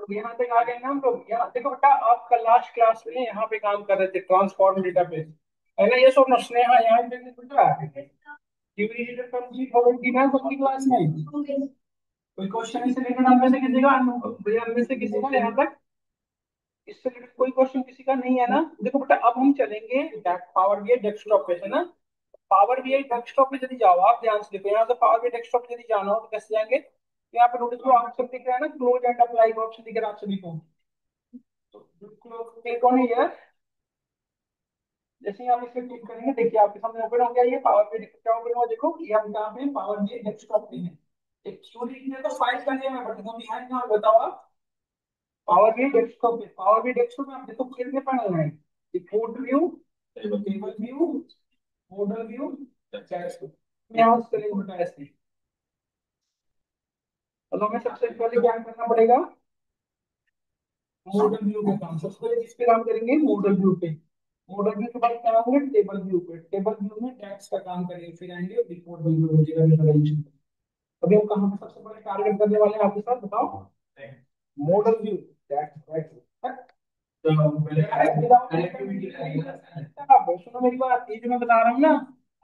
यहाँ तक आ गए ना हम लोग। यहाँ देखो बेटा, आपका लास्ट क्लास में यहाँ पे काम कर रहे थे ट्रांसफॉर्म डेटाबेस, है ना? ये सब ना स्नेहा यहाँ पे बेटा डिवीजन कंप्लीट हो गई थी ना अपनी क्लास में। कोई क्वेश्चन इससे रिलेटेड हम में से किसी का, भैया हम में से किसी का यहाँ तक इससे रिलेटेड कोई क्वेश्चन किसी का नहीं है ना? देखो बेटा, अब हम चलेंगे पावर बीआई डेस्कटॉप पे, है ना? पावर बीआई डेस्कटॉप पे यदि जाओ, आप ध्यान से देखो, यहाँ से पावर बीआई डेस्कटॉप यदि जाना हो तो कैसे जाएंगे? यहाँ पे नोटिस करो, ऑप्शन दिख रहा है ना, क्लोज एंड अप्लाई का ऑप्शन दिख रहा है आप सभी को। तो क्लिक ऑन हियर, जैसे ही आप इसे क्लिक करेंगे, देखिए आपके सामने ओपन हो गया ये पावर बीआई। क्या ओपन हुआ देखो, ये हम कहाँ पे पावर बीआई डेस्कटॉप पे है। एक क्यों लिखने तो फाइल का नेम है, बट हम यहाँ कहाँ बताओ आप? पावर बीआई डेस्कटॉप पे, पावर बीआई डेस्कटॉप में आप देखो कितने पैनल है? Report view, table view, model view, chat view. यहाँ से चलेंगे बेटा ऐसे। तो हमें सबसे पहले क्या करना पड़ेगा? मॉडल व्यू पे काम, सबसे पहले किस पे काम करेंगे? मॉडल व्यू पे। मॉडल व्यू के बाद क्या आएंगे? टेबल व्यू पे। टेबल व्यू में टैक्स का काम करेंगे, फिर आएंगे रिपोर्ट व्यू पे वगैरह वगैरह। अभी हम कहाँ पे सबसे पहले टारगेट करने वाले हैं आपके साथ, बताओ? Model view, tax tax. तो पहले कनेक्टिविटी सुनो मेरी बात, ये जो मैं बता रहा हूँ ना,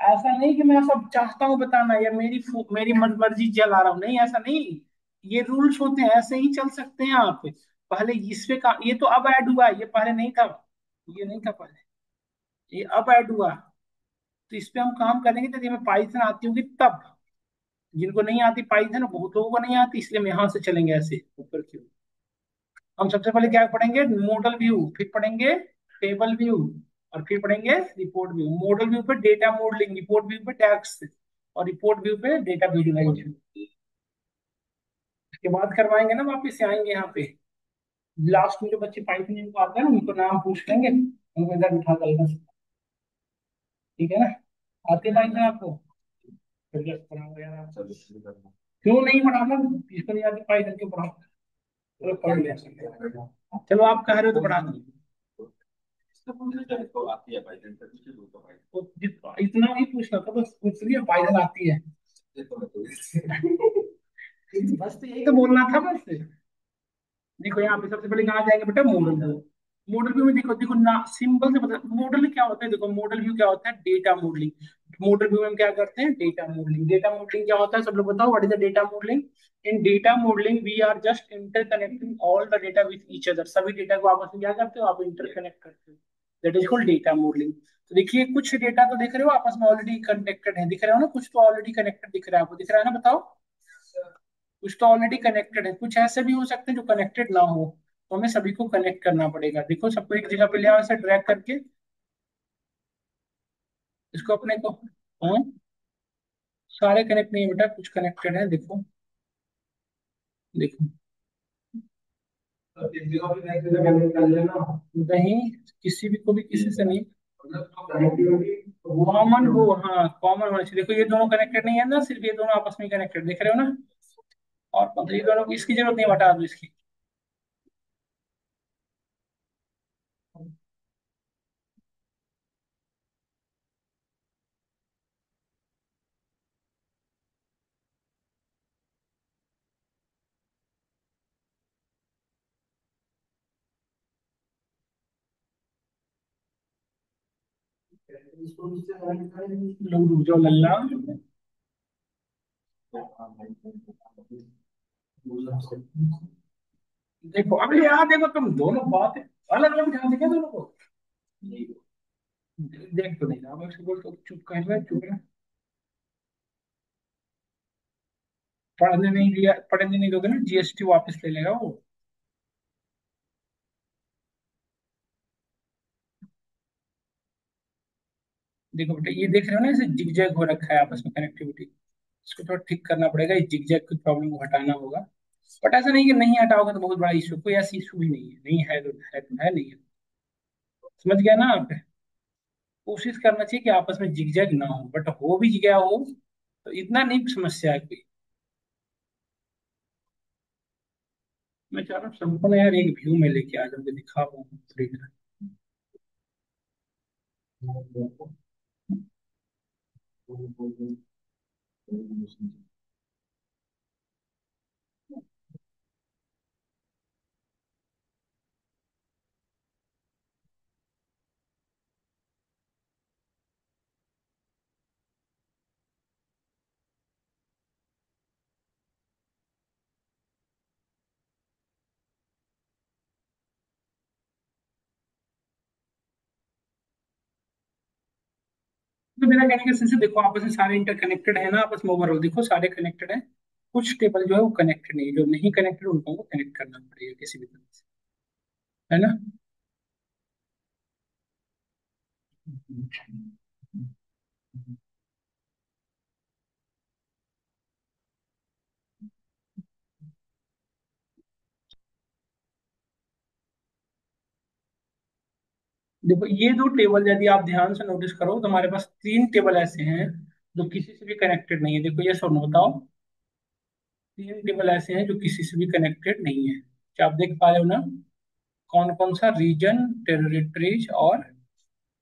ऐसा नहीं कि मैं सब चाहता हूँ बताना या मेरी मर्जी चला रहा हूँ, नहीं ऐसा नहीं। ये रूल्स होते हैं, ऐसे ही चल सकते हैं आप। पहले इस पे का, ये तो अब ऐड हुआ है, ये पहले नहीं था। ये नहीं था पहले, ये अब ऐड हुआ। तो इस पे हम काम करेंगे तो हमें पाइथन आती होगी तब। जिनको नहीं आती पाइथन, बहुत लोगों को नहीं आती, इसलिए हम यहाँ से चलेंगे ऐसे ऊपर की ओर। हम सबसे पहले क्या पढ़ेंगे? मॉडल व्यू, फिर पढ़ेंगे टेबल व्यू, और फिर पढ़ेंगे रिपोर्ट व्यू। मॉडल व्यू पे डेटा मॉडलिंग, रिपोर्ट व्यू पे टैक्स, और रिपोर्ट व्यू पे डेटा विजुअलाइजेशन। इसके बाद करवाएंगे ना, वापस से आएंगे यहाँ पे। लास्ट में जो बच्चे पाइथन जिनको आते हैं ना, उनको नाम पूछ लेंगे, उनको इधर बिठा देगा। ठीक है ना? आते पाइथन आपको? फिर just पढ़ाओ यार आप। क्यों नहीं पढ़ाना? इसको नहीं आती पाइथन क्यों पढ़ाओ? चलो पढ़ लिया। चलो आप कह रहे हो तो पढ़ा दो। तो इतना ही पूछना था बस, पूछ लिया पाइथन आती है। बस तो यही तो बोलना था बस। देखो यहाँ पे सबसे पहले कहाँ जाएंगे बेटा? Model view. मॉडल व्यू में देखो देखो ना, सिंपल से पता मॉडल क्या होता है। देखो मॉडल व्यू क्या होता है? Data modelling. मॉडल व्यू में हम क्या करते हैं? Data modelling. डेटा मॉडलिंग क्या होता है? सब लोग बताओ, what is the data modeling? In data modeling we are just interconnecting all the data with each other. सभी डेटा को आपस में क्या करते हो? आप इंटरकनेक्ट करते हो। That is called data modelling. तो देखिए, कुछ डेटा तो दिख रहे हो आपस में ऑलरेडी कनेक्टेड है, दिख रहे हो ना? कुछ तो ऑलरेडी कनेक्टेड दिख रहा है आपको, दिख रहा है ना? बताओ। कुछ तो ऑलरेडी कनेक्टेड है, कुछ ऐसे भी हो सकते हैं जो कनेक्टेड ना हो। तो हमें सभी को कनेक्ट करना पड़ेगा। देखो सबको एक जगह पे ले आओ, ऐसे ड्रैग करके इसको अपने को। हाँ, सारे कनेक्ट नहीं है बेटा, कुछ कनेक्टेड है, देखो। देखो नहीं, किसी भी को भी किसी से नहीं। कॉमन हो, हाँ कॉमन होना चाहिए। देखो ये दोनों कनेक्टेड नहीं है ना, सिर्फ ये दोनों आपस में कनेक्टेड, देख रहे हो ना? और मतलब ये दोनों, इसकी जरूरत नहीं, हटा दो इसकी। लोग रुक जाओ लल्ला। देखो अभी यार, देखो तुम दोनों बात अलग अलग ध्यान से क्या दोनों को? देख तो नहीं रहा मैं उसको, बोल तो चुप कर रहा है, चुप रहा। पढ़ने नहीं दिया, पढ़ने नहीं दोगे ना, जीएसटी वापस ले लेगा वो। देखो बेटा, ये देख रहे हो ना, इसे जिगजैग हो रखा है आपस में कनेक्टिविटी। इसको थोड़ा ठीक करना पड़ेगा, इस जिगजैग की प्रॉब्लम को हटाना होगा। बट ऐसा नहीं कि नहीं हटाओगे तो बहुत बड़ा इशू, कोई ऐसी इशू भी नहीं है। नहीं है तो है, तो है, नहीं है। समझ गया ना आप? कोशिश करना चाहिए कि आपस में जिगजैग ना हो, बट हो भी गया हो तो इतना नहीं समस्या है कोई। मैं चाह रहा हूँ सबको ना यार एक व्यू में लेके आ जाऊंगा, दिखा पाऊँ। तो मेरा कहने का सेंस है, देखो आपस में सारे इंटरकनेक्टेड है ना, आपस में ओवरऑल देखो सारे कनेक्टेड है। कुछ टेबल जो है वो कनेक्टेड नहीं है, जो नहीं कनेक्टेड उनको कनेक्ट करना पड़ेगा किसी भी तरह से, है ना। देखो ये दो टेबल यदि आप ध्यान से नोटिस करो तो हमारे पास तीन टेबल ऐसे हैं जो किसी से भी कनेक्टेड नहीं है। देखो ये सब बताओ, तीन टेबल ऐसे हैं जो किसी से भी कनेक्टेड नहीं है। क्या आप देख पा रहे हो ना? कौन कौन सा? रीजन, टेरिटरीज और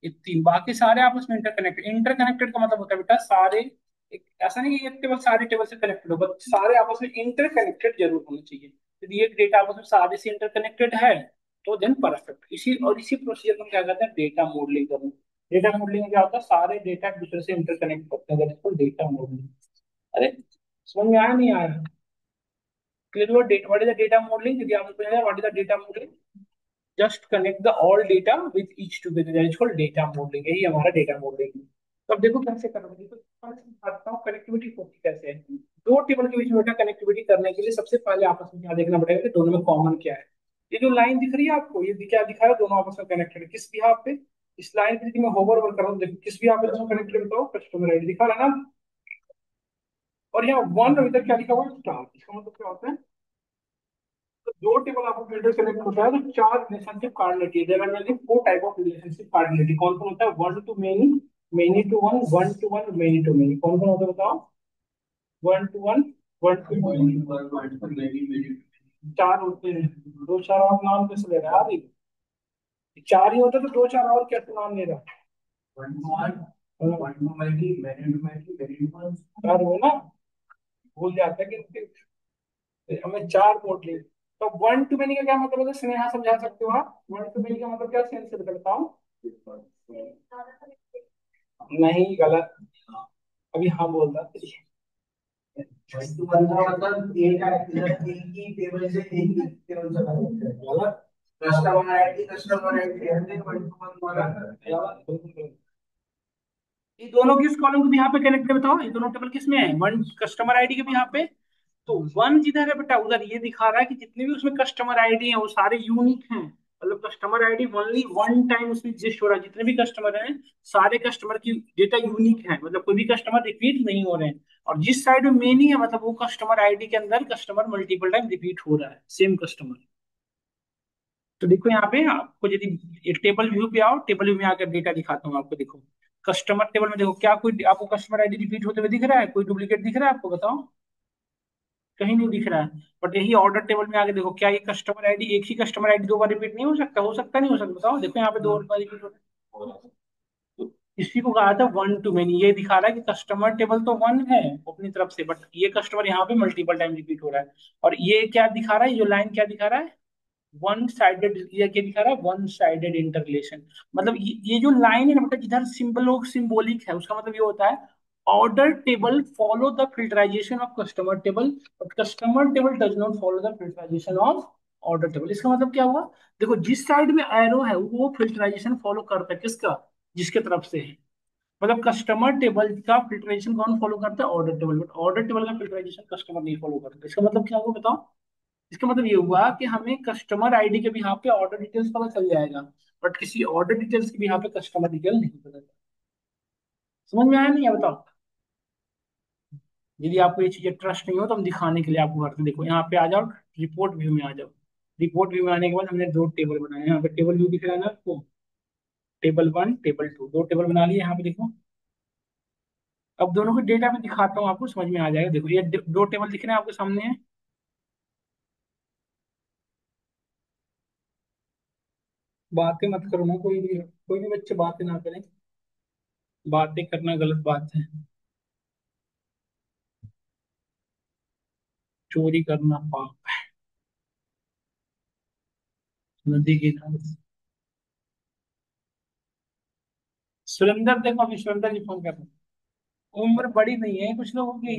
ये तीन। बाकी सारे आपस में इंटरकनेक्टेड। इंटरकनेक्टेड का मतलब होता है बेटा सारे, एक ऐसा नहीं कि एक टेबल सारे टेबल से कनेक्टेड हो, बट सारे आपस में इंटरकनेक्टेड जरूर होने चाहिए। यदि एक डेटा आपस में सारे से इंटरकनेक्टेड है तो देन परफेक्ट। इसी प्रोसीजर को हम क्या कहते हैं? डेटा मॉडलिंग करना। डेटा मॉडलिंग में क्या होता है? सारे डेटा एक दूसरे से इंटरकनेक्ट करते हैं, दैट इज डेटा मॉडलिंग। अरे समझ में आया नहीं आया? Clear? What is the data modelling? यदि आपको पूछा जाए what is the data modelling, just connect the all data with each together, that is called data modelling. यही हमारा डेटा मॉडलिंग है। तो अब देखो कैसे करोगे। देखो पहले समझाता हूँ कनेक्टिविटी होती कैसे है। दो टेबल के बीच में बेटा कनेक्टिविटी करने के लिए सबसे पहले आपस में क्या देखना पड़ेगा कि दोनों में कॉमन क्या है। ये जो लाइन दिख रही है आपको, ये क्या दिखा रहा है? दोनों आपस में कनेक्टेड है। किस बिहाफ पे? इस लाइन पे यदि मैं होवर ओवर कर रहा हूँ, देखो किस बिहाफ पे दोनों कनेक्टेड बताओ? कस्टमर आईडी दिखा रहा है ना। और यहाँ वन और इधर क्या लिखा हुआ है? स्टार। इसका मतलब क्या होता है? तो दो टेबल आपको फिल्टर कनेक्ट होता है तो चार relationship cardinality, there are only four type of relationship cardinality. कौन कौन होता है? One to many, many to one, one to one, many to many. कौन कौन होता है बताओ? One to one, one to many, चार होते हैं। दो चार और नाम कैसे ले रहा है यार? ये चार ही होता तो दो चार और कैसे नाम ले रहा? One to one, one to many, many to many, many to one. चार हो ना, भूल जाता है कि हमें चार पोर्ट ले। तो वन टू मेनी का क्या मतलब है? स्नेहा समझा सकते हो आप? वन टू मेनी का मतलब क्या? सेंस से बताता हूँ। नहीं, गलत। अभी हाँ बोल रहा था। वन टू वन का मतलब एक ही टेबल से एक ही टेबल से कनेक्ट है। गलत। Customer ID one to one वाला गलत, बिल्कुल गलत। ये दोनों किस कॉलम के भी यहाँ पे कनेक्ट है बताओ? ये दोनों टेबल किस में है? वन कस्टमर आईडी के भी यहाँ पे। तो वन जिधर है बेटा उधर ये दिखा रहा है कि जितने भी उसमें कस्टमर आईडी है वो सारे यूनिक हैं। मतलब customer ID only one time उसमें एग्जिस्ट हो रहा है। जितने भी कस्टमर हैं सारे कस्टमर की डेटा यूनिक है, मतलब कोई भी कस्टमर रिपीट नहीं हो रहे हैं। और जिस साइड में मेन ही है मतलब वो कस्टमर आईडी के अंदर कस्टमर मल्टीपल टाइम रिपीट हो रहा है, सेम कस्टमर। तो देखो यहाँ पे आपको यदि एक टेबल व्यू पे आओ, टेबल व्यू में आकर डेटा दिखाता हूँ आपको। देखो कस्टमर टेबल में देखो, क्या कोई आपको कस्टमर आईडी रिपीट होते हुए दिख रहा है? कोई डुप्लीकेट दिख रहा है आपको बताओ? कहीं नहीं दिख रहा है। बट यही ऑर्डर टेबल में आके देखो, क्या ये कस्टमर आईडी, एक ही कस्टमर आईडी दो बार रिपीट नहीं हो सकता? हो सकता नहीं हो सकता बताओ? देखो यहाँ पे दो बार रिपीट हो रहा है। तो इसी को कहा था वन टू मेनी। ये दिखा रहा है कि कस्टमर टेबल तो वन है अपनी तरफ से, बट ये कस्टमर यहाँ पे मल्टीपल टाइम रिपीट हो रहा है। और ये क्या दिखा रहा है? ये जो लाइन क्या दिखा रहा है? One sided. ये क्या दिखा रहा है? One sided interrelation. मतलब ये जो लाइन है ना बेटा, जिधर सिंबल सिंबॉलिक है, उसका मतलब ये होता है order table follow the filtrization of customer table, but customer table does not follow the filtrization of order table. इसका मतलब क्या हुआ? देखो जिस साइड में एरो है वो फिल्टराइजेशन फॉलो करता है, किसका? जिसके तरफ से है। मतलब कस्टमर टेबल का फिल्टरेशन कौन फॉलो करता है? Order table. But order table का फिल्टराइजेशन कस्टमर नहीं फॉलो करता। इसका मतलब क्या हुआ बताओ? इसका मतलब ये हुआ कि हमें कस्टमर आईडी के भी यहाँ पे ऑर्डर डिटेल्स पता चल जाएगा, बट किसी ऑर्डर डिटेल्स की भी यहाँ पे कस्टमर डिटेल नहीं पता चलता। समझ में आया नहीं है बताओ? यदि आपको ये चीजें ट्रस्ट नहीं हो तो हम दिखाने के लिए आपको करते हैं। देखो यहाँ पे आ जाओ, रिपोर्ट व्यू में आ जाओ। रिपोर्ट व्यू में आने के बाद हमने दो टेबल बनाए हैं। यहाँ पे टेबल व्यू दिख रहा है ना आपको? टेबल वन, टेबल टू, दो टेबल बना लिए यहाँ पे देखो। अब दोनों के डेटा में दिखाता हूँ, आपको समझ में आ जाएगा। देखो ये दो टेबल दिख रहे हैं आपके सामने है। बातें मत करो ना, कोई भी बच्चे बातें ना करें। बातें करना गलत बात है। चोरी करना पाप। नदी की घाट। सुरेंद्र देखो, अभी सुरेंद्र जी फोन कर रहे हैं। उम्र बड़ी नहीं है कुछ लोगों की।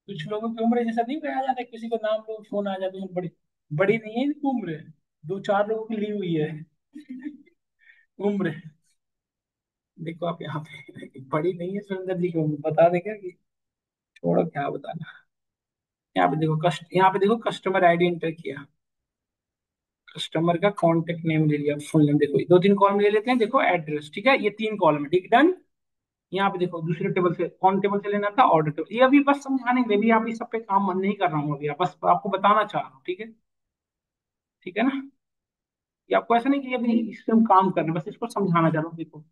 कुछ लोगों की उम्र जैसा नहीं कहा जाता, किसी को नाम लो फोन आ जाता है, उम्र बड़ी बड़ी नहीं है इनकी उम्र। दो चार लोगों की ली हुई है उम्र। देखो आप यहाँ पे पढ़ी नहीं है सुरेंद्र जी को बता देगा कि छोड़ो क्या बताना। यहाँ पे देखो कस्टमर आईडी एंटर किया, कस्टमर का कॉन्टेक्ट नेम ले लिया, फुल नेम, देखो दो तीन कॉलम ले लेते हैं, देखो एड्रेस, ठीक है, ये तीन कॉलम है, ठीक, डन। यहाँ पे देखो दूसरे टेबल से, कौन टेबल से लेना था, ऑर्डर टेबल, ये अभी बस समझाने के लिए भी, आप इस सब पे काम मन नहीं कर रहा हूँ अभी, बस आपको बताना चाह रहा हूँ, ठीक है, ठीक है ना। ये आपको ऐसा नहीं कि अभी इस पे हम काम कर रहे हैं, बस इसको समझाना चाह रहा हूँ, देखो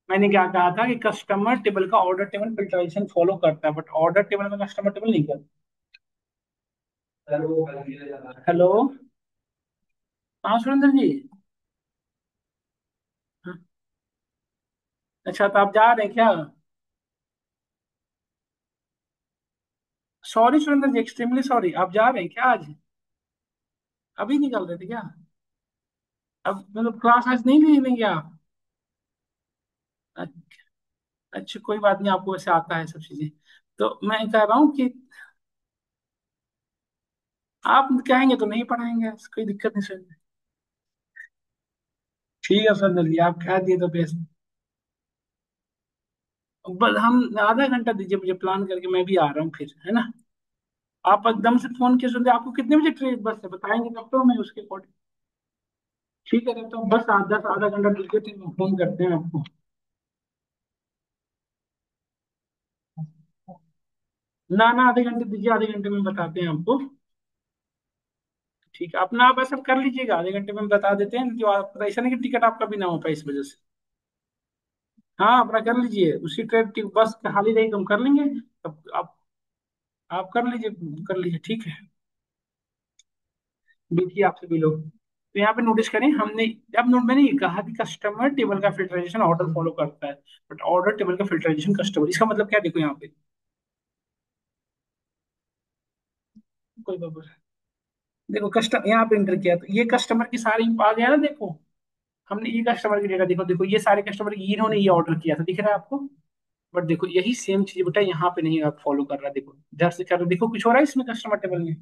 मैंने क्या कहा था कि कस्टमर टेबल का ऑर्डर टेबल फिल्ट्रेशन फॉलो करता है, बट ऑर्डर टेबल में कस्टमर टेबल नहीं करता। हेलो। हाँ सुरेंद्र जी। हाँ, अच्छा तो आप जा रहे हैं क्या? सॉरी सुरेंद्र जी, एक्सट्रीमली सॉरी, आप जा रहे हैं क्या आज? अभी निकल रहे थे क्या? अब मतलब क्लास आज नहीं ले लेंगे आप? अच्छा कोई बात नहीं, आपको वैसे आता है सब चीजें। तो मैं कह रहा हूँ कि आप कहेंगे तो नहीं पढ़ाएंगे, कोई दिक्कत नहीं सर। ठीक है सर, जी आप कह दिए तो बेस्ट। बस हम आधा घंटा दीजिए मुझे, प्लान करके मैं भी आ रहा हूँ फिर, है ना। आप एकदम से फोन किए सुनते, आपको कितने बजे ट्रेन बस है बताएंगे तब तो मैं उसके अकॉर्डिंग। ठीक है तब तो बस आधा घंटा दीजिए, फिर फोन करते हैं आपको। ना ना, आधे घंटे दीजिए, आधे घंटे में बताते हैं आपको। ठीक है, अपना आप ऐसा कर लीजिएगा, आधे घंटे में बता देते हैं, जो आप ऐसा नहीं कि टिकट आपका भी ना हो पाए इस वजह से। हाँ अपना कर लीजिए, उसी ट्रेन की बस खाली रहेगी तो हम कर लेंगे। अब आप कर लीजिए ठीक है। देखिए आपसे भी लोग, तो यहाँ पे नोटिस करें हमने, अब नोट मैंने ये कहा कि कस्टमर टेबल का फिल्टराइजेशन ऑर्डर फॉलो करता है, बट ऑर्डर टेबल का फिल्टराइजेशन कस्टमर, इसका मतलब क्या, देखो यहाँ पे कोई बात नहीं। देखो कस्टमर यहाँ पे इंटर किया तो ये कस्टमर की सारी आ गया ना, देखो हमने ये कस्टमर की डेटा, देखो देखो ये सारे कस्टमर, इन्होंने ये ऑर्डर किया था, दिख रहा है आपको। बट देखो यही सेम चीज बेटा यहाँ पे नहीं आप फॉलो कर रहा, देखो इधर से कर रहे हो, देखो कुछ हो रहा है इसमें कस्टमर टेबल में।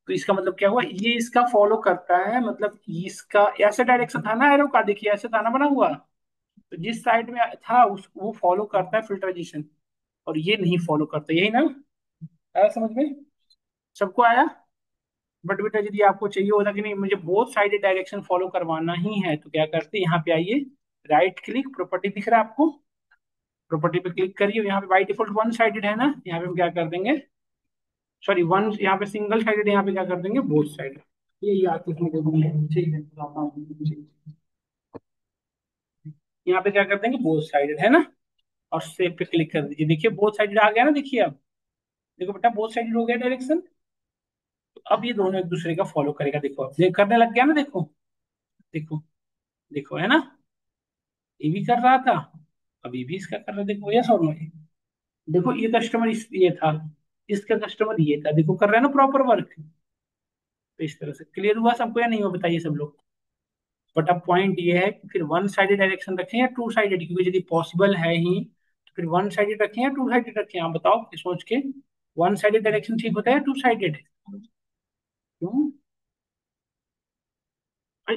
तो इसका मतलब क्या हुआ, ये इसका फॉलो करता है, मतलब इसका ऐसे डायरेक्शन था ना एरो का, देखिए ऐसे था ना बना हुआ, तो जिस साइड में था उस वो फॉलो करता है फिल्टराइजेशन, और ये नहीं फॉलो करता, यही ना, आया समझ में, सबको आया। बट बेटा यदि आपको चाहिए होता कि नहीं मुझे बोथ साइडेड डायरेक्शन फॉलो करवाना ही है, तो क्या करते, यहाँ पे आइए, राइट क्लिक, प्रॉपर्टी दिख रहा है आपको, प्रॉपर्टी पे क्लिक करिए, यहाँ पे बाई डिफॉल्ट वन साइडेड है ना, यहाँ पे हम क्या कर देंगे, सॉरी वन, यहाँ पे सिंगल साइडेड, यहाँ पे क्या कर देंगे बोथ साइड, ये याद रखने के लिए है, ठीक है ठीक। यहाँ पे क्या कर देंगे बोथ साइडेड है ना, और सेव पे क्लिक कर दीजिए, देखिए बोथ साइडेड आ गया ना, देखिए अब, देखो बेटा बोथ साइडेड हो गया डायरेक्शन। तो अब ये दोनों एक दूसरे का फॉलो करेगा, देखो अब ये करने लग गया ना, देखो देखो देखो है ना, ये भी कर रहा था, अब ये भी इसका कर रहा है, देखो यस और नो, देखो ये कस्टमर ये था, इसका कस्टमर ये था, देखो कर रहा है ना प्रॉपर वर्क। तो इस तरह से क्लियर हुआ सबको या नहीं हुआ बताइए सब लोग। बट अब पॉइंट ये है कि फिर वन साइडेड डायरेक्शन रखें या टू साइडेड, क्योंकि यदि पॉसिबल है ही तो फिर वन साइडेड रखें या टू साइडेड रखें, आप बताओ सोच के। वन साइडेड डायरेक्शन ठीक होता है टू साइडेड? क्यों?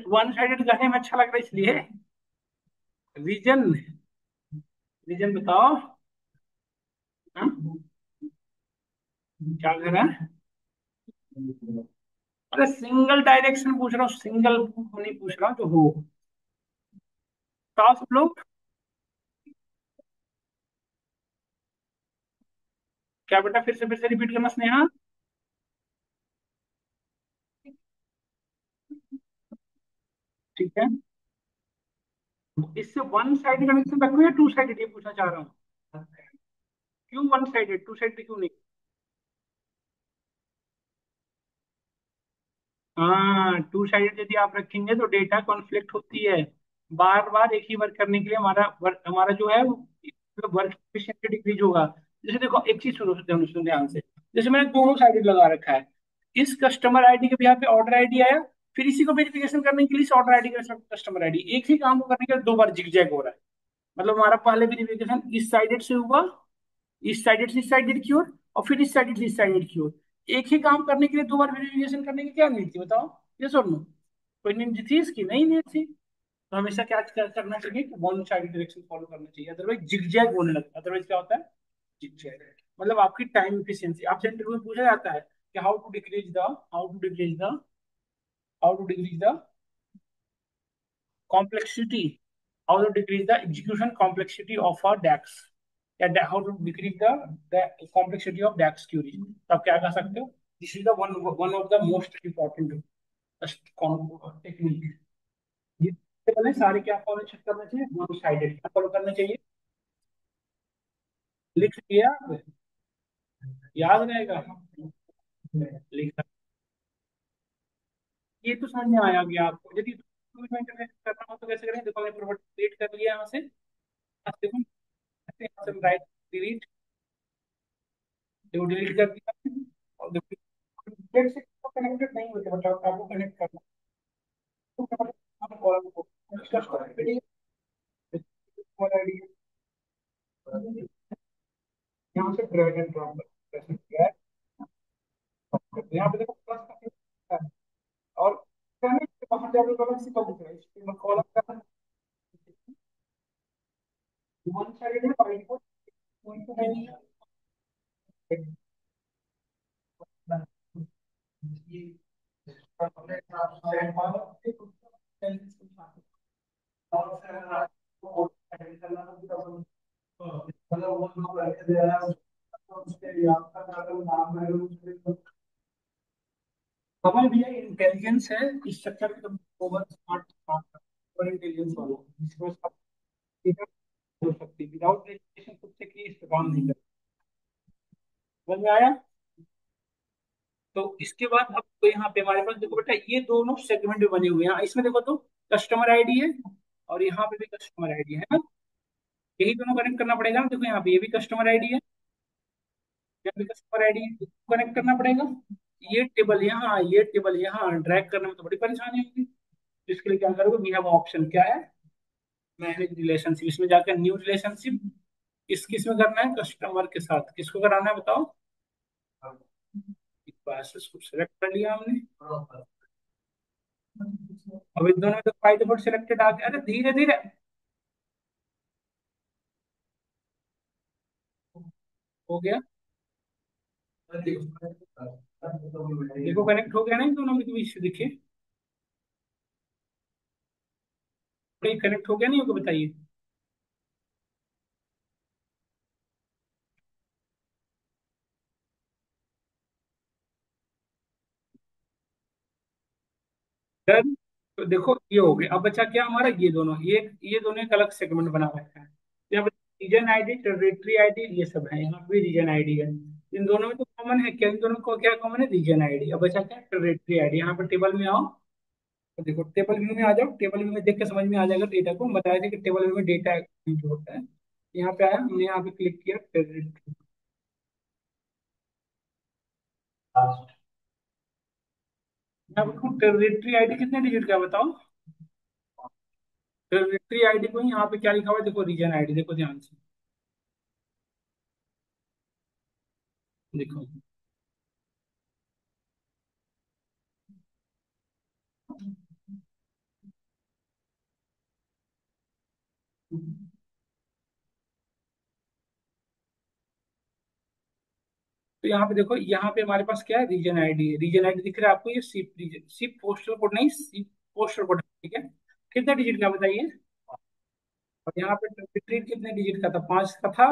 वन साइडेड कहने में अच्छा लग रहा है इसलिए। रीजन, रीजन बताओ। हाँ? क्या कर रहा है? अरे सिंगल डायरेक्शन पूछ रहा हूँ, सिंगल नहीं पूछ रहा हूँ जो हो। बताओ सब लोग। क्या बेटा, फिर से रिपीट करना स्नेहा। ठीक है, इससे वन साइड कनेक्शन रखो या टू साइडेड, ये पूछना चाह रहा हूँ। क्यों वन साइडेड, टू साइडेड क्यों नहीं? हाँ टू साइडेड यदि आप रखेंगे तो डेटा कॉन्फ्लिक्ट होती है, बार बार एक ही वर्क करने के लिए हमारा जो है मतलब वर्क एफिशिएंसी डिक्रीज होगा। जैसे देखो एक चीज सुनो, सुनो ध्यान से, जैसे मैंने दोनों साइडेड लगा रखा है, इस कस्टमर आईडी के यहाँ पे ऑर्डर आईडी आया, फिर इसी को वेरिफिकेशन करने के लिए इस ऑर्डर आईडी का कस्टमर आईडी, एक ही काम को करने के लिए दो बार जिगजैग हो रहा है। मतलब हमारा पहले वेरिफिकेशन इस साइडेड से हुआ, इस साइडेड से इस साइडेड की ओर, और फिर इस साइडेड से इस साइडेड की ओर, एक ही काम करने के लिए दो बार वेरिफिकेशन करने की क्या नीड थी बताओ, ये सुन लो, कोई नीड थी इसकी, नहीं नीड थी। तो हमेशा क्या करना चाहिए कि वन साइड डायरेक्शन फॉलो करना चाहिए, अदरवाइज जिगजैग होने लगता है। अदरवाइज क्या होता है, जिगजैग। मतलब आपकी टाइम इफिशियंसी, आपसे इंटरव्यू में पूछा जाता है कि how to decrease the complexity, how to decrease the execution complexity of a DAX, या how to decrease the complexity of DAX query. तो आप क्या कर सकते हो, this is the one one of the most important technique. ये पहले सारे क्या फॉलो चेक करना चाहिए, वन साइडेड क्या फॉलो करना चाहिए, लिख लिया, याद रहेगा, लिखा। ये तो समझ में आया गया आपको। यदि डॉक्यूमेंट में करना हो तो कैसे करें, देखो हमने प्रॉपर्टी डिलीट कर लिया यहाँ से। अब देखो यहाँ से राइट डिलीट, देखो डिलीट कर दिया। और देखो डेट से कनेक्टेड नहीं होते, बट आपको कनेक्ट करना तो कॉलम को इसका आईडी, यहाँ से ड्रैग एंड ड्रॉप कर सकते हैं। यहाँ पे देखो प्लस का चिन्ह है, और वहां जाके कॉलम से कब दिख रहा है, इसमें कॉलम का वन साइड है, बाई को कोई तो है नहीं है। ये अपने सेंड फॉलो से कुछ सेंस कुछ और फिर आपको एडिट करना होगा, तो मतलब वो जो करके दे रहा है उसके याद का अगर नाम है उसके हमारे भैया इंटेलिजेंस है इस चक्कर में, तुम ओवर स्मार्ट ओवर इंटेलिजेंस वाला जिसमें सब चीजें हो सकती है, विदाउट रेजिस्ट्रेशन खुद से किए इस पे काम नहीं कर। समझ में आया। तो इसके बाद अब तो यहाँ पे हमारे पास देखो बेटा ये दोनों सेगमेंट में बने हुए हैं, इसमें देखो तो कस्टमर आईडी है और यहाँ पे भी कस्टमर आईडी है ना, यही दोनों कनेक्ट करना पड़ेगा। देखो यहाँ पे ये भी कस्टमर आईडी है, यहाँ भी कस्टमर आईडी है, इसको कनेक्ट करना पड़ेगा। ये टेबल यहाँ ड्रैग करने में तो बड़ी परेशानी होगी। तो इसके लिए क्या करोगे, वी हैव ऑप्शन क्या है, मैनेज रिलेशनशिप, इसमें जाकर न्यू रिलेशनशिप, किस में करना है, कस्टमर के साथ। किसको कराना है बताओ, बस इसको सेलेक्ट कर लिया हमने। अब इन दोनों में तो बाय डिफॉल्ट सिलेक्टेड आ गया। अरे धीरे धीरे, हो गया। देखो कनेक्ट हो गया ना इन दोनों में के बीच, देखिए कनेक्ट हो गया नहीं होगा, बताइए। डन। तो देखो ये हो गया। अब बचा क्या हमारा, ये दोनों एक अलग सेगमेंट बना रखा है। यहाँ पे रीजन आईडी, टेरिटरी आईडी, ये सब है। यहाँ पे रीजन आईडी है। इन दोनों में तो कॉमन है क्या, इन दोनों को क्या कॉमन है, रीजन आईडी। अब बचा क्या, टेरिटरी आईडी। यहाँ पर टेबल में आओ, तो देखो टेबल व्यू में आ जाओ। टेबल व्यू में देख के समझ में आ जाएगा डेटा को, हम बताया था कि टेबल व्यू में डेटा जो होता है। यहाँ पे आया, हमने यहाँ पे क्लिक किया टेरिटरी। यहाँ पे टेरिटरी आईडी कितने डिजिट का है बताओ। टेरिटरी आईडी को ही यहाँ पे क्या लिखा हुआ है, देखो रीजन आईडी, देखो ध्यान से, देखो। तो यहाँ पे देखो, यहाँ पे हमारे पास क्या है, रीजन आईडी है। रीजन आईडी दिख रहा है आपको, ये zip region, zip postal code नहीं, सिप पोस्टल कोड, ठीक है। कितने डिजिट का बताइए। और यहाँ पे टेरिटरी कितने डिजिट का था, 5 का था।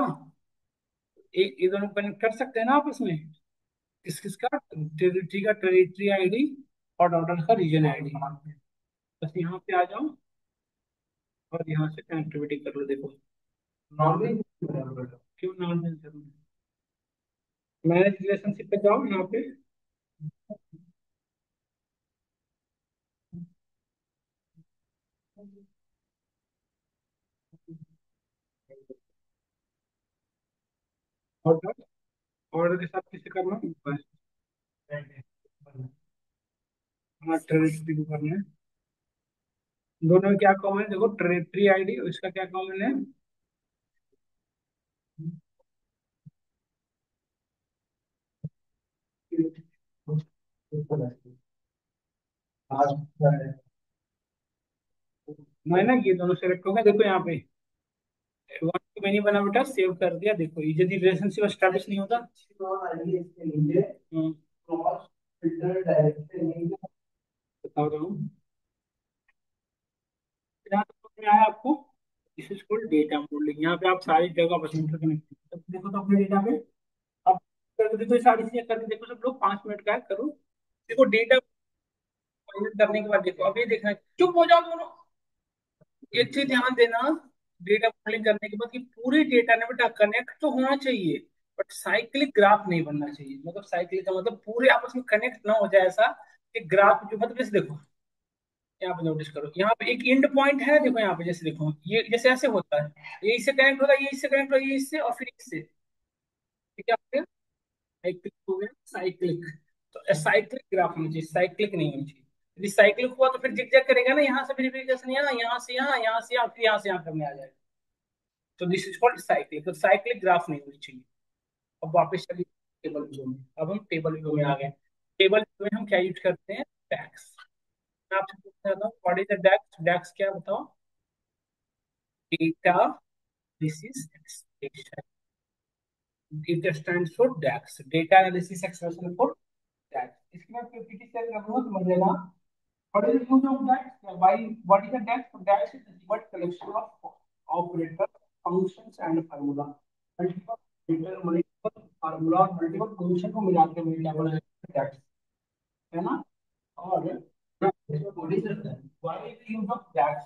एक ये दोनों कनेक्ट कर सकते हैं ना आपस में। किस किस का, टेरिटरी का टेरिटरी आईडी और डॉटर का रीजन आईडी। बस यहाँ पे आ जाओ और यहाँ से कनेक्टिविटी कर लो, देखो। नॉर्मल क्यों नॉर्मल जरूरी, मैनेज रिलेशनशिप पे जाओ यहाँ पे, ऑर्डर, ऑर्डर के साथ किसे करना है, बस। हाँ टेरिटरी को करना है। दोनों में क्या कॉमन है, देखो टेरिटरी आईडी और इसका क्या कॉमन है। मैं ना ये दोनों सेलेक्ट हो गए, देखो यहाँ पे वन टू मेनी बना बेटा, सेव कर दिया। देखो ये यदि रिलेशनशिप एस्टैब्लिश नहीं होता। क्रॉस फिल्टर डायरेक्टली बता रहा हूँ। यहाँ तक समझ में आया आपको? This is called data modelling. यहाँ पे आप सारी जगह बस इंटरकनेक्ट देखो तो अपने डेटा पे अब कर देखो, ये सारी चीजें कर देखो सब लोग, 5 मिनट का है, करो। देखो डेटा करने के बाद देखो, अब ये देखना, चुप हो जाओ दोनों। ये चीज ध्यान देना, डेटा मॉडलिंग करने के बाद कि पूरे डेटा ने बेटा कनेक्ट तो होना चाहिए, बट साइक्लिक ग्राफ नहीं बनना चाहिए। मतलब साइक्लिक का मतलब पूरे आपस में कनेक्ट ना हो जाए ऐसा कि ग्राफ जो, मतलब जैसे देखो यहाँ पे नोटिस करो, यहाँ पे एक एंड पॉइंट है, देखो यहाँ पे जैसे देखो, ये जैसे ऐसे होता है, ये इससे कनेक्ट होता है, ये इससे कनेक्ट होता है, ये इससे और फिर इससे, ठीक है आपके साइक्लिक हो गया, साइक्लिक। तो साइक्लिक ग्राफ होना चाहिए, साइक्लिक नहीं होनी चाहिए। यदि साइक्लिक हुआ तो फिर जिगजैग करेगा ना, यहाँ से वेरिफिकेशन यहाँ, यहाँ से यहाँ, यहाँ से यहाँ, फिर यहाँ से यहाँ करने आ जाएगा। तो दिस इज कॉल्ड साइक्लिक। तो साइक्लिक ग्राफ नहीं होनी चाहिए। अब वापस चलिए टेबल व्यू में। अब हम टेबल व्यू में आ गए। टेबल व्यू में हम क्या यूज करते हैं? डैक्स। मैं आपसे पूछना चाहता हूँ, व्हाट इज द डैक्स? डैक्स क्या बताओ? Data analysis expression. it stands for DAX, data analysis expression for DAX। इसकी मैं पीपीटी शेयर कर दूंगा, समझ लेना। What is the use of DAX? Why? What is the DAX? So DAX is the word collection of operator functions and formula। Multiple operator, multiple formula, multiple function को मिला के मिल क्या बना DAX, है ना? और what is the why is the use of DAX?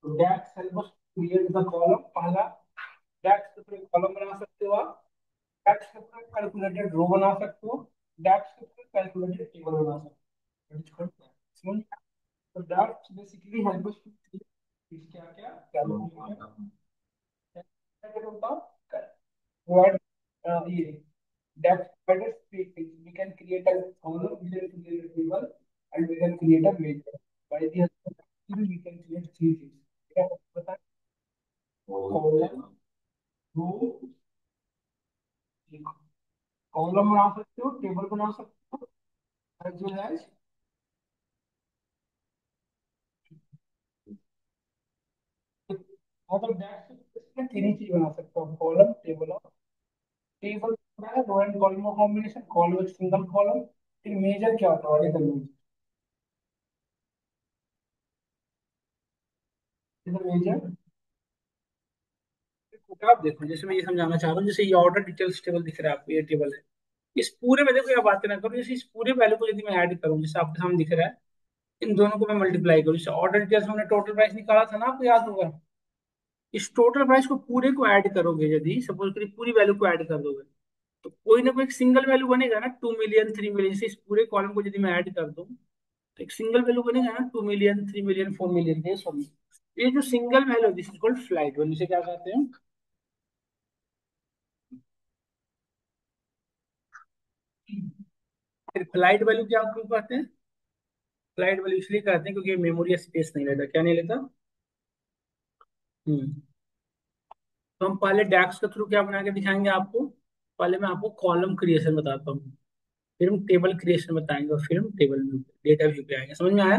तो DAX help us create the column। पहला DAX के थ्रू कॉलम बना सकते हो आप। डैक्स के थ्रू कैलकुलेटेड रो बना सकते हो। डैक्स के थ्रू कैलकुलेटेड टेबल बना सकते हो। समझ में आया? तो डैक्स बेसिकली हेल्प अस टू क्या क्या कैलकुलेट होता है। Provide ये that provides three things. We can create a column, we can create a table, and we can create a measure. By the help of that, we can create three things. क्या बताएं? Column, रो, column बना सकते हो, table बना सकते हो, as well as मतलब that तीन चीज बना सकते हो, कॉलम, टेबल। और टेबल है रो एंड कॉलम का कॉम्बिनेशन, कॉलम एक सिंगल कॉलम। फिर मेजर क्या होता है? Ordinal major. इधर मेजर आप देखो, जैसे मैं ये समझाना चाह रहा हूँ, जैसे ये ऑर्डर डिटेल्स टेबल दिख रहा है आपको, ये टेबल है। इस पूरे में देखो, ये बात ना करूँ, जैसे इस पूरे वैल्यू को यदि मैं ऐड करूँ, जैसे आपके सामने दिख रहा है, इन दोनों को मैं मल्टीप्लाई करूँ, जैसे ऑर्डर डिटेल्स हमने टोटल प्राइस निकाला था ना, आपको याद होगा। इस टोटल प्राइस को पूरे को ऐड करोगे, यदि सपोज करिए पूरी वैल्यू को ऐड कर दोगे, तो कोई ना कोई एक सिंगल वैल्यू बनेगा ना, 2 मिलियन, 3 मिलियन। से इस पूरे कॉलम को यदि मैं ऐड कर दूं, तो एक सिंगल वैल्यू बनेगा ना, 2 मिलियन, 3 मिलियन, 4 मिलियन। ये सॉरी, ये जो single value, this is called flight value. से क्या कहते हैं? फिर फ्लाइट वैल्यू क्या क्यों कहते हैं? फ्लाइट वैल्यू इसलिए कहते हैं क्योंकि मेमोरी स्पेस नहीं लेता। क्या नहीं लेता? हम्म। तो हम पहले डैक्स के थ्रू क्या बना के दिखाएंगे आपको? पहले मैं आपको कॉलम क्रिएशन बताता हूँ, फिर हम टेबल क्रिएशन बताएंगे, और फिर हम टेबल व्यू, डेटा व्यू पे आएंगे। समझ में आया?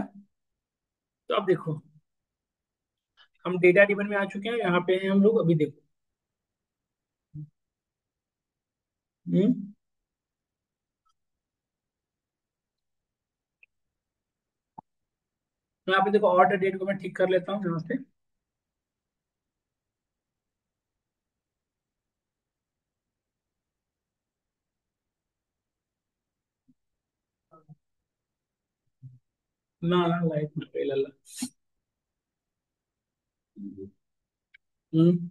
तो अब देखो, हम डेटा टेबल में आ चुके हैं, यहाँ पे हैं हम लोग। अभी देखो, हम्म, तो यहाँ पे देखो, ऑर्डर डेट को मैं ठीक कर लेता हूँ यहाँ से। ना ना, लाइट में फेल अल्लाह। हम्म।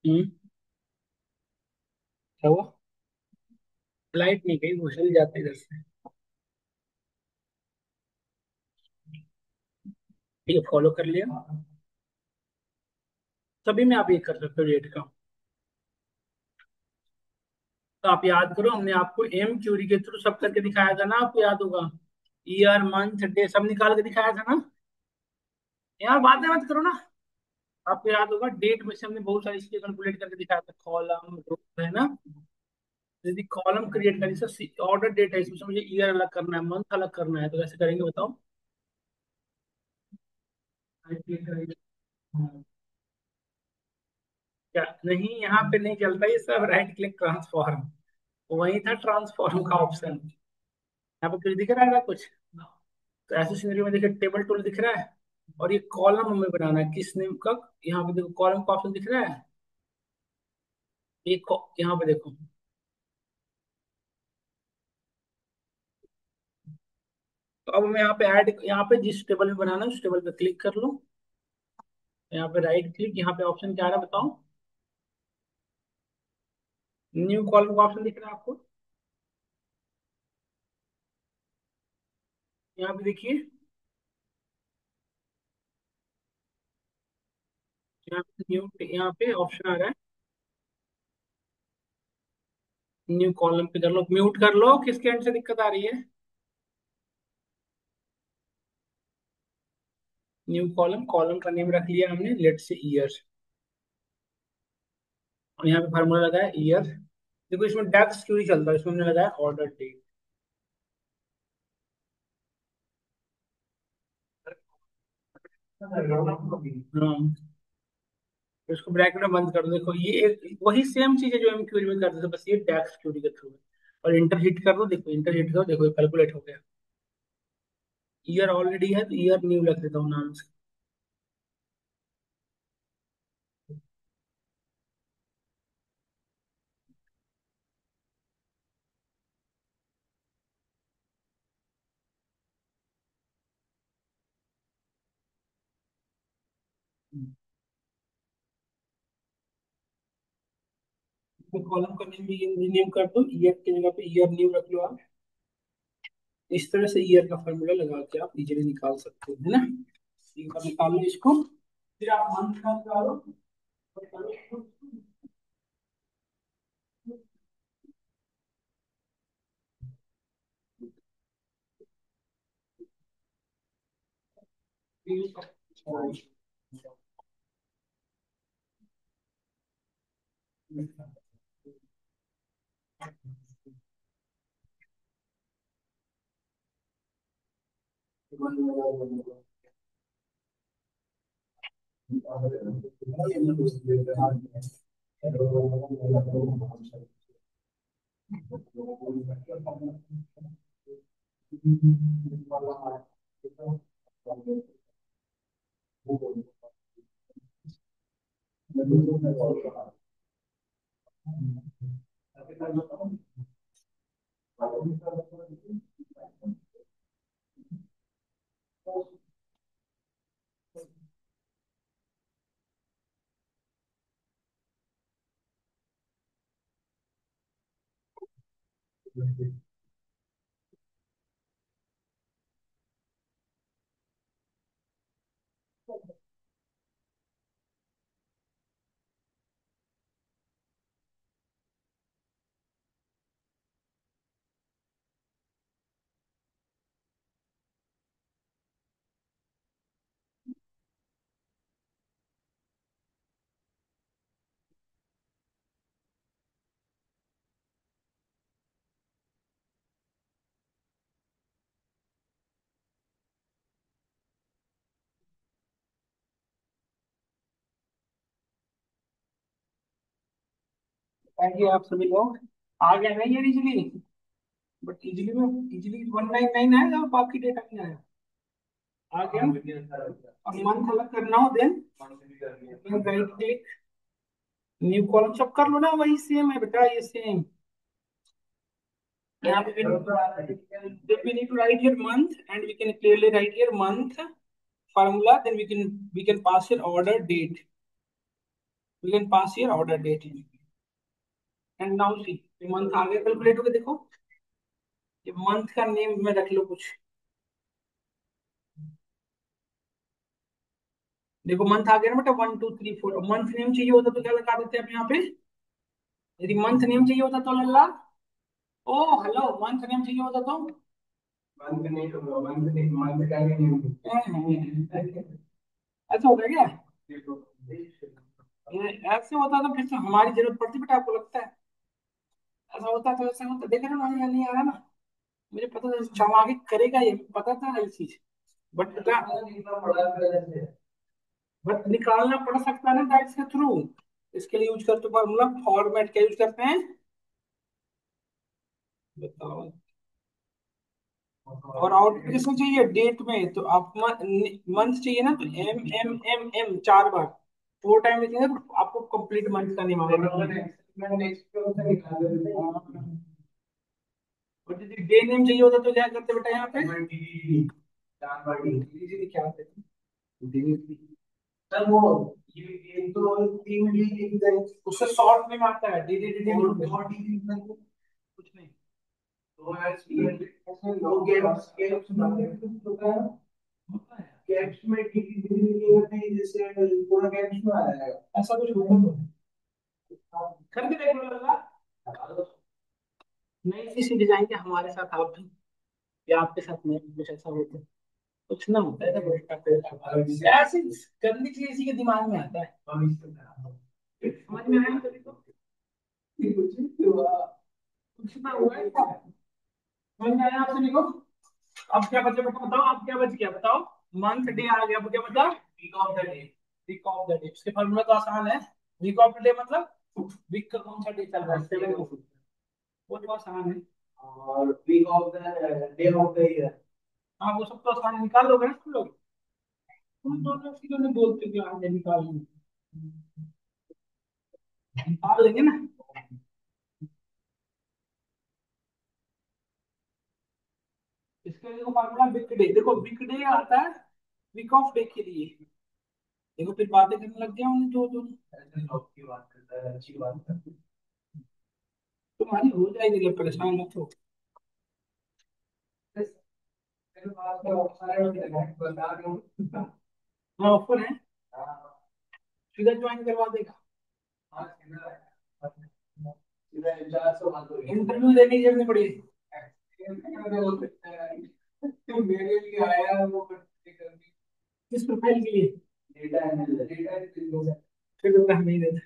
हम्म। क्या हुआ? लाइट नहीं गई, वो जल जाते इधर से। ठीक है, फॉलो कर लिया। तभी मैं आप ये कर सकते हो डेट का। तो आप याद करो, हमने आपको एम क्यूरी के थ्रू सब करके दिखाया था ना, आपको याद होगा। ईयर, मंथ, डे सब निकाल के दिखाया था ना। यार बातें मत करो ना। आपको याद होगा, डेट में से हमने बहुत सारी चीजें कैलकुलेट करके दिखाया था, कॉलम, रो, है ना। यदि कॉलम क्रिएट करें, जैसे ऑर्डर डेट है, इसमें से मुझे ईयर अलग करना है, मंथ अलग करना है, तो कैसे करेंगे बताओ? हाँ, क्या नहीं, यहाँ पे नहीं चलता ये सब, राइट क्लिक ट्रांसफॉर्म, वही था ट्रांसफॉर्म का ऑप्शन। यहाँ पे कुछ दिख रहा है ना कुछ? तो ऐसे सिनेरियो में देखिए टेबल टूल दिख रहा है, और ये कॉलम हमें बनाना है किस नेम का। यहाँ पे देखो कॉलम का ऑप्शन दिख रहा है, यहाँ पे देखो। तो अब मैं यहाँ पे ऐड, यहाँ पे जिस टेबल में बनाना है उस टेबल पे क्लिक कर लो। यहाँ पे राइट क्लिक, यहाँ पे ऑप्शन क्या आ रहा है बताओ? न्यू कॉलम का ऑप्शन दिख रहा है आपको? यहाँ पे देखिए, यहाँ पे न्यू, यहाँ पे ऑप्शन आ रहा है न्यू कॉलम पे कर लो, म्यूट कर लो, किसके एंड से दिक्कत आ रही है? न्यू कॉलम, कॉलम का नेम रख लिया हमने, लेट से ईयर, और यहाँ पे फार्मूला लगा है ईयर। देखो इसमें डेप्थ क्यों नहीं चलता, इसमें हमने लगाया ऑर्डर डेट। हाँ, तो इसको ब्रैकेट में बंद कर दो। देखो ये वही सेम चीज है जो हम क्यूरी में करते थे, बस ये टैक्स क्यूरी के थ्रू है। और इंटर हिट कर दो, देखो इंटर हिट करो, देखो कैलकुलेट हो गया। ईयर ऑलरेडी है तो ईयर न्यू रख देता हूँ नाम से। कॉलम का नेम भी रीनेम कर दो, ईयर की जगह पे ईयर न्यू रख लो आप। इस तरह से ईयर का फॉर्मूला लगा के आप इजीली निकाल सकते हो, है ना? एक बार निकाल लो इसको, फिर आप मंथ का निकालो। आइए आप सभी लोग, आ गया नहीं यार इजिली, बट इजिली में इजिली 199 आया, और बाकी डेटा नहीं आया। आ गया। अब मंथ अलग करना हो then right click, new column सब कर लो ना, वही सेम है बेटा, ये सेम। यहाँ पे we need to write here month, and we can clearly write here month formula, then we can pass here order date, we can pass here order date, and now see ये month आ गया, calculate होके देखो, ये month का name में रख लो कुछ। देखो मंथ आ गया ना बेटा, 1 2 3 4, मंथ नेम चाहिए होता तो क्या लगा देते हैं हम यहाँ पे? यदि मंथ नेम चाहिए होता तो लल्ला, ओ हेलो, मंथ नेम चाहिए होता तो मंथ नहीं होगा, मंथ नहीं, मंथ का नहीं, ऐसा होता है क्या? ये ऐसे होता तो फिर तो हमारी जरूरत पड़ती बेटा, आपको लगता है? ऐसा होता तो ऐसा होता, देख रहे हो ना, नहीं आ रहा ना? मुझे पता था चाव आगे करेगा, ये पता था ये चीज, बट बेटा बट निकालना पड़ सकता है ना डाइस के थ्रू। इसके लिए यूज करते फॉर्मूला फॉर्मेट, क्या यूज करते हैं बताओ। और आउटपुट किसमें चाहिए, डेट में, तो आप मंथ चाहिए ना, तो एम एम एम एम 4 बार, 4 टाइम लिखेंगे तो आपको कंप्लीट मंथ का नेम आ जाएगा। और यदि डे नेम चाहिए होता तो क्या करते बेटा यहाँ पे, क्या होते सर वो, ये तो 3 डी लिख दें, उससे शॉर्ट नेम आता है, डी डी डी कुछ नहीं। तो ऐसे लोग गेम्स गेम्स होता है, कैप्स में नहीं, जैसे पूरा कैप्स में आ जाएगा, ऐसा कुछ होगा तो करके देख लो लगा। नई किसी डिजाइन के हमारे साथ आप भी, या आपके साथ में कुछ ऐसा होता है, कुछ ना होता है तो ऐसी गंदी चीज इसी के दिमाग में आता है। समझ में आया कभी तो, कुछ ना हुआ है क्या? समझ में आया आप सभी को। अब क्या बचा बेटा बताओ, अब क्या बच गया बताओ। मंथ डे आ गया, अब क्या बता, week of the day. Week of the day, उसके फॉर्मूला तो आसान है। वीक ऑफ द डे मतलब वीक का कौन सा डे चल रहा है, 7, वो तो आसान है। और week of the day of the year, हाँ वो सब तो आसान है, निकाल लोगे ना तुम लोग। तुम दोनों चीजों में बोलते हो कि हाँ ये निकाल लेंगे, निकाल लेंगे ना। इसके लिए देखो फॉर्मूला वीक डे, देखो वीक डे आता है वीक ऑफ डे के लिए। देखो फिर बातें करने लग गया उन्हें जो जो ऐसे जॉब की बात करता है, अच्छी बात करता है। तुम्हारी हो जाएगी, जब परेशान मत हो। मेरे पास तो ऑफर है, बता दूं। हाँ ऑफर है, सीधा ज्वाइन करवा देगा। हाँ सीधा है। सीधा 400 इंटरव्यू देने की जरूरत नहीं पड़ी। मेरे लिए आया वो, किस प्रोफाइल के लिए, डेटा एनालिस्ट, फिर तो हम नहीं देते।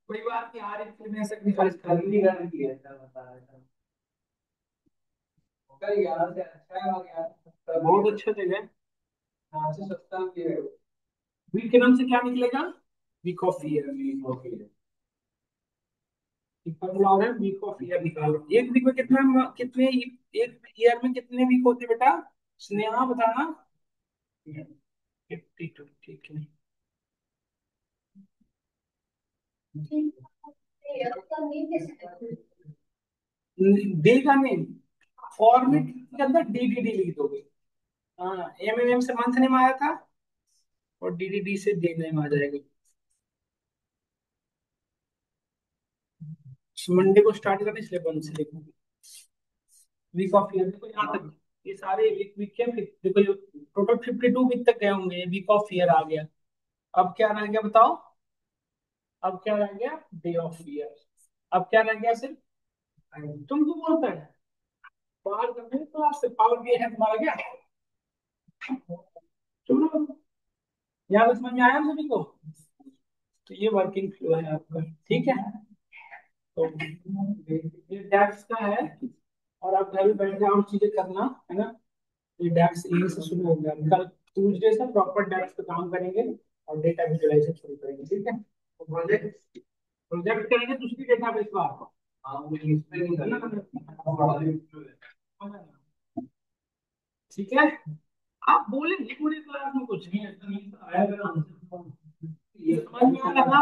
कोई बात नहीं, हर एक में सेक्रीफाइस करनी करनी है, ऐसा बता रहा था। कल यहाँ से अच्छा है, और यहाँ से सस्ता भी बहुत है। अच्छा जगह है, यहाँ से सस्ता भी है। वीक के नाम से क्या निकलेगा, week of year, week of year. एक फॉर्मूला और है, वीक ऑफ ईयर निकालो। एक वीक में कितना, कितने, एक ईयर में कितने वीक होते हैं बेटा, स्नेहा बताना। 52, ठीक है। डे का नेम फॉर्मेट के अंदर डी डी डी लिख दोगे। हाँ एम एम एम से मंथ नेम आया था, और डी डी डी से डे नेम आ जाएगा। मंडे को स्टार्ट करना, इसलिए 1 से लिखूंगी। वीक ऑफ ईयर देखो यहाँ तक, ये सारे वीक वीक के देखो, टोटल 52 वीक तक गए होंगे, वीक ऑफ ईयर आ गया। अब क्या रह गया बताओ, अब क्या रह गया, डे ऑफ ईयर। अब क्या रह गया सिर्फ, तुमको बोलता है बाहर करने क्लास से, पावर भी है तुम्हारा क्या, चलो यहाँ तक समझ में आया सभी को। तो ये वर्किंग फ्लो है आपका, ठीक है। तो ये डैक्स का है, और आप घर में बैठ के और चीजें करना है ना। ये डैक्स यहीं से शुरू हो गया, कल ट्यूजडे से प्रॉपर डैक्स पे काम करेंगे, और डेटा विजुअलाइजेशन शुरू करेंगे, ठीक है। तो प्रोजेक्ट प्रोजेक्ट करेंगे दूसरी डेटाबेस पर आपको। हाँ वो इस पे नहीं करना। ठीक है, आप बोलेंगे पूरी क्लास में कुछ नहीं, ऐसा नहीं आया, ये समझ में आ रहा है ना।